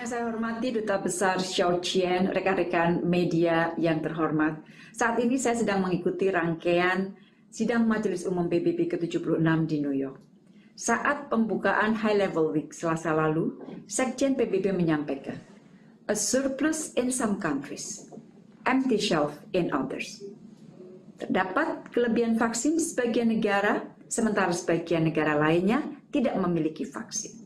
Yang saya hormati Duta Besar Xiao Qian, rekan-rekan media yang terhormat. Saat ini saya sedang mengikuti rangkaian sidang Majelis Umum PBB ke-76 di New York. Saat pembukaan High Level Week Selasa lalu, Sekjen PBB menyampaikan, "A surplus in some countries, empty shelf in others." Terdapat kelebihan vaksin di sebagian negara, sementara sebagian negara lainnya tidak memiliki vaksin.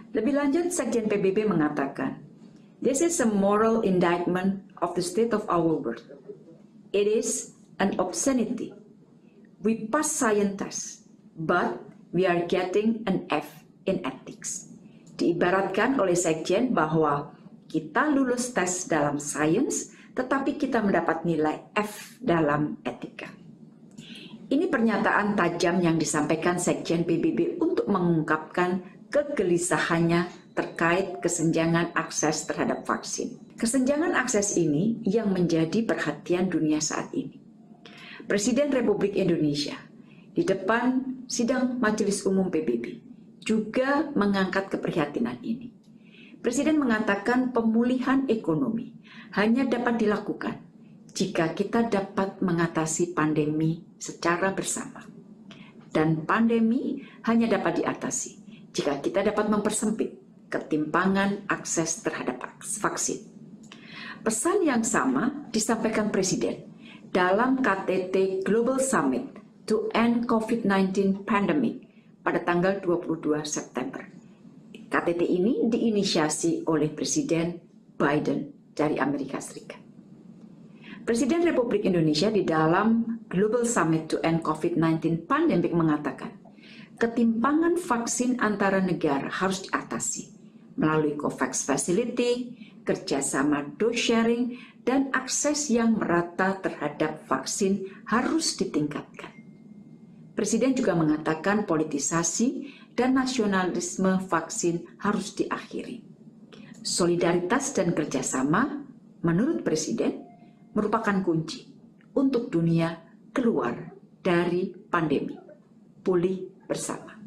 Lebih lanjut, Sekjen PBB mengatakan, "This is a moral indictment of the state of our world. It is an obscenity. We pass science test, but we are getting an F in ethics." Diibaratkan oleh Sekjen bahwa kita lulus tes dalam sains, tetapi kita mendapat nilai F dalam etika. Ini pernyataan tajam yang disampaikan Sekjen PBB untuk mengungkapkan kegelisahannya terkait kesenjangan akses terhadap vaksin. Kesenjangan akses ini yang menjadi perhatian dunia saat ini. Presiden Republik Indonesia di depan sidang Majelis Umum PBB juga mengangkat keprihatinan ini. Presiden mengatakan pemulihan ekonomi hanya dapat dilakukan jika kita dapat mengatasi pandemi secara bersama. Dan pandemi hanya dapat diatasi jika kita dapat mempersempit ketimpangan akses terhadap vaksin. Pesan yang sama disampaikan Presiden dalam KTT Global Summit to End COVID-19 Pandemic pada tanggal 22 September. KTT ini diinisiasi oleh Presiden Biden dari Amerika Serikat. Presiden Republik Indonesia di dalam Global Summit to End COVID-19 Pandemic mengatakan, ketimpangan vaksin antara negara harus diatasi melalui COVAX Facility, kerjasama dose sharing, dan akses yang merata terhadap vaksin harus ditingkatkan. Presiden juga mengatakan politisasi dan nasionalisme vaksin harus diakhiri. Solidaritas dan kerjasama, menurut Presiden, merupakan kunci untuk dunia keluar dari pandemi, pulih bersama.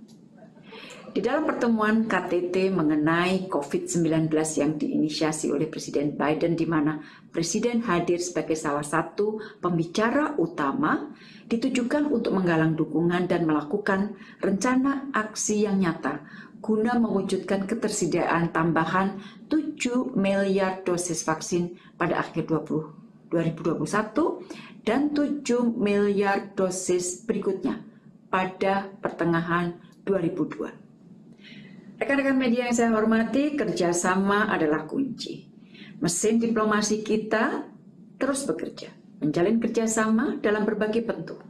Di dalam pertemuan KTT mengenai COVID-19 yang diinisiasi oleh Presiden Biden, di mana Presiden hadir sebagai salah satu pembicara utama, ditujukan untuk menggalang dukungan dan melakukan rencana aksi yang nyata guna mewujudkan ketersediaan tambahan 7 miliar dosis vaksin pada akhir 2021 dan 7 miliar dosis berikutnya pada pertengahan 2002. Rekan-rekan media yang saya hormati, kerjasama adalah kunci. Mesin diplomasi kita terus bekerja, menjalin kerjasama dalam berbagai bentuk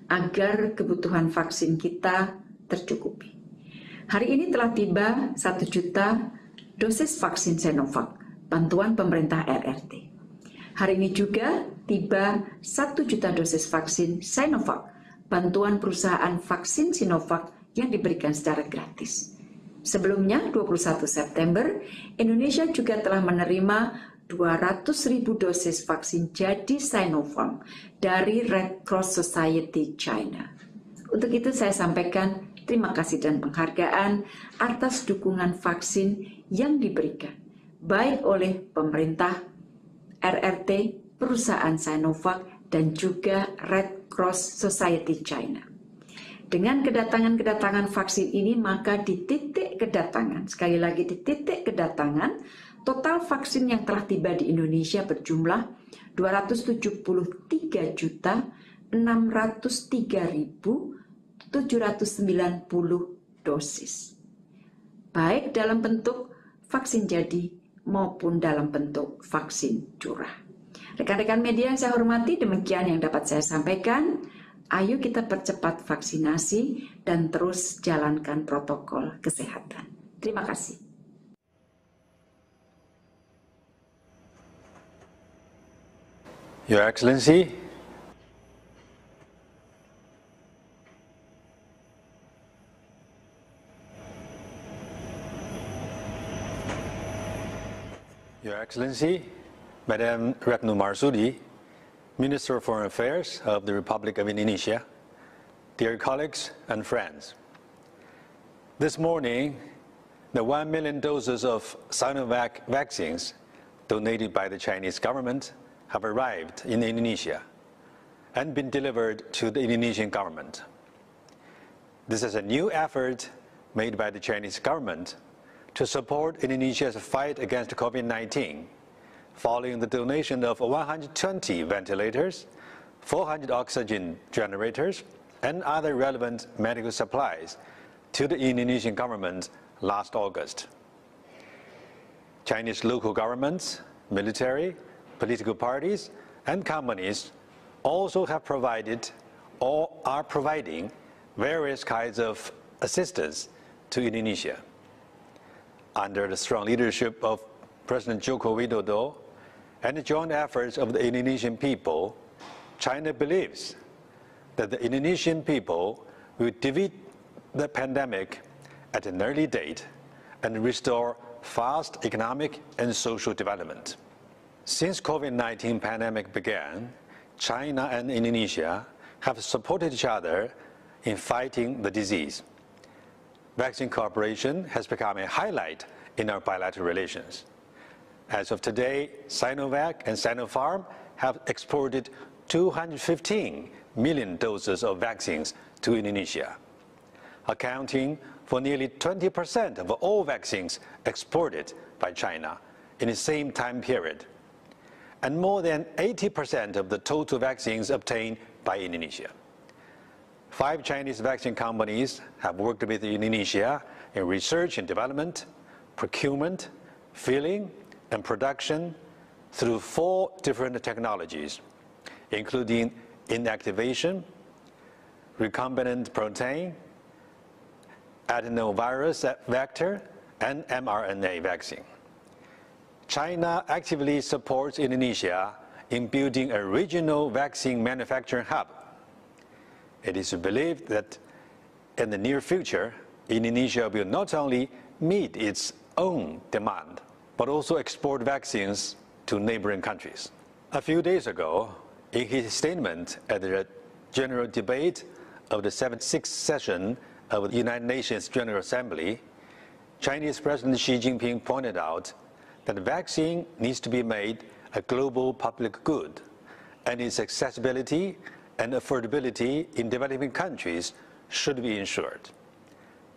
agar kebutuhan vaksin kita tercukupi. Hari ini telah tiba 1 juta dosis vaksin Sinovac, bantuan pemerintah RRT. Hari ini juga tiba 1 juta dosis vaksin Sinovac, bantuan perusahaan vaksin Sinovac yang diberikan secara gratis. Sebelumnya, 21 September, Indonesia juga telah menerima 200.000 dosis vaksin jadi Sinopharm dari Red Cross Society China. Untuk itu saya sampaikan terima kasih dan penghargaan atas dukungan vaksin yang diberikan, baik oleh pemerintah, RRT, perusahaan Sinovac, dan juga Red Cross Society China. Dengan kedatangan vaksin ini, maka di titik kedatangan, sekali lagi di titik kedatangan, total vaksin yang telah tiba di Indonesia berjumlah 273.603.790 dosis. Baik dalam bentuk vaksin jadi maupun dalam bentuk vaksin curah. Rekan-rekan media yang saya hormati, demikian yang dapat saya sampaikan. Ayo kita percepat vaksinasi dan terus jalankan protokol kesehatan. Terima kasih. Your Excellency, Your Excellency, Madam Retno Marsudi, Minister of Foreign Affairs of the Republic of Indonesia, dear colleagues and friends. This morning, The 1 million doses of Sinovac vaccines donated by the Chinese government have arrived in Indonesia and been delivered to the Indonesian government. This is a new effort made by the Chinese government to support Indonesia's fight against COVID-19, following the donation of 120 ventilators, 400 oxygen generators, and other relevant medical supplies to the Indonesian government last August. Chinese local governments, military, political parties, and companies also have provided or are providing various kinds of assistance to Indonesia. Under the strong leadership of President Joko Widodo and the joint efforts of the Indonesian people, China believes that the Indonesian people will defeat the pandemic at an early date and restore fast economic and social development. Since COVID-19 pandemic began, China and Indonesia have supported each other in fighting the disease. Vaccine cooperation has become a highlight in our bilateral relations. As of today, Sinovac and Sinopharm have exported 215 million doses of vaccines to Indonesia, accounting for nearly 20% of all vaccines exported by China in the same time period, and more than 80% of the total vaccines obtained by Indonesia. 5 Chinese vaccine companies have worked with Indonesia in research and development, procurement, filling, and production through 4 different technologies, including inactivation, recombinant protein, adenovirus vector, and mRNA vaccine. China actively supports Indonesia in building a regional vaccine manufacturing hub. It is believed that in the near future, Indonesia will not only meet its own demand, but also export vaccines to neighboring countries. A few days ago, in his statement at the General Debate of the 76th session of the United Nations General Assembly, Chinese President Xi Jinping pointed out that vaccine needs to be made a global public good, and its accessibility and affordability in developing countries should be ensured.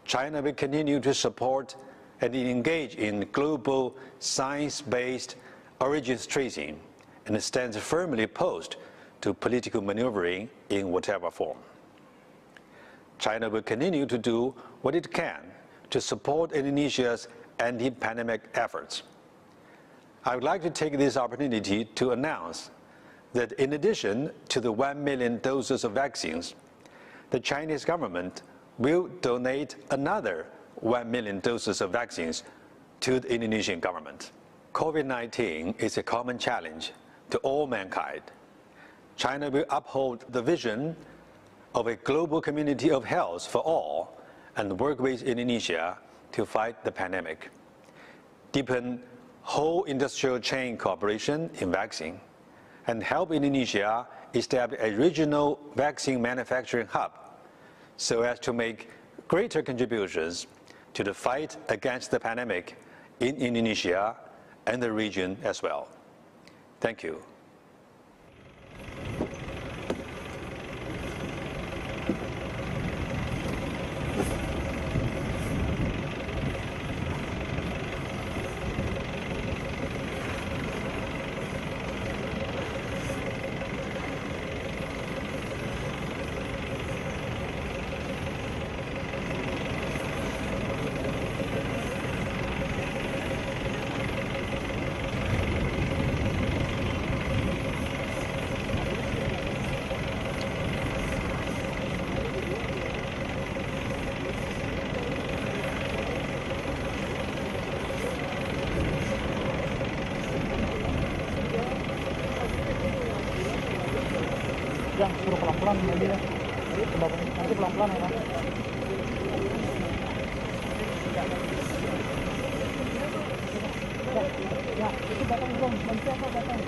China will continue to support and engage in global science-based origins tracing and stands firmly opposed to political maneuvering in whatever form. China will continue to do what it can to support Indonesia's anti-pandemic efforts. I would like to take this opportunity to announce that in addition to the 1 million doses of vaccines, the Chinese government will donate another 1 million doses of vaccines to the Indonesian government. COVID-19 is a common challenge to all mankind. China will uphold the vision of a global community of health for all and work with Indonesia to fight the pandemic, deepen whole industrial chain cooperation in vaccine, and help Indonesia establish a regional vaccine manufacturing hub so as to make greater contributions to the fight against the pandemic in Indonesia and the region as well. Thank you. Yang suruh pelan-pelan nanti ya. Nanti pelan-pelan ya, Pak. Ya, itu datang belum? Nanti apa datang?